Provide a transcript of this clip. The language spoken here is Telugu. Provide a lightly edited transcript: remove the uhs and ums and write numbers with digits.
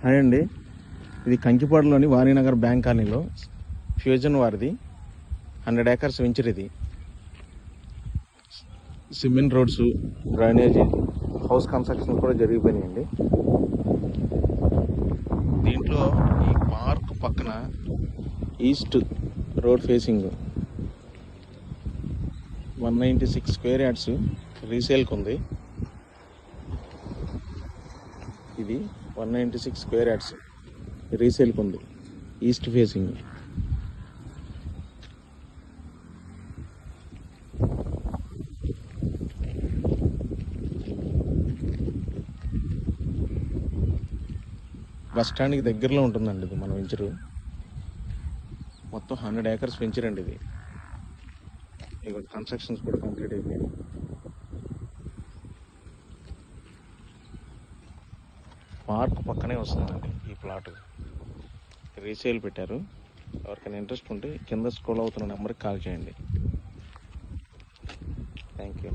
హాయ్ అండి, ఇది కంకిపాడులోని వాణినగర్ బ్యాంక్ కాలనీలో ఫ్యూజన్ వారిది 100 acres వెంచర్. ఇది cement roads, drainage, house construction కూడా జరిగిపోయినాయండి. దీంట్లో ఈ పార్క్ పక్కన east road facing 196 square yards రీసేల్కి ఉంది. ఇది 196 square yards రీసేల్కి ఉంది, ఈస్ట్ ఫేసింగ్. బస్ స్టాండ్కి దగ్గరలో ఉంటుందండి ఇది మన వెంచరు. మొత్తం 100 acres వెంచర్ అండి ఇది. ఇక కన్స్ట్రక్షన్స్ కూడా కంప్లీట్ అయిపోయాయి. పార్క్ పక్కనే వస్తుందండి ఈ ప్లాట్. రీసేల్ పెట్టారు. ఎవరికైనా ఇంట్రెస్ట్ ఉంటే కింద స్క్రోల్ అవుతున్న నెంబర్కి కాల్ చేయండి. Thank you.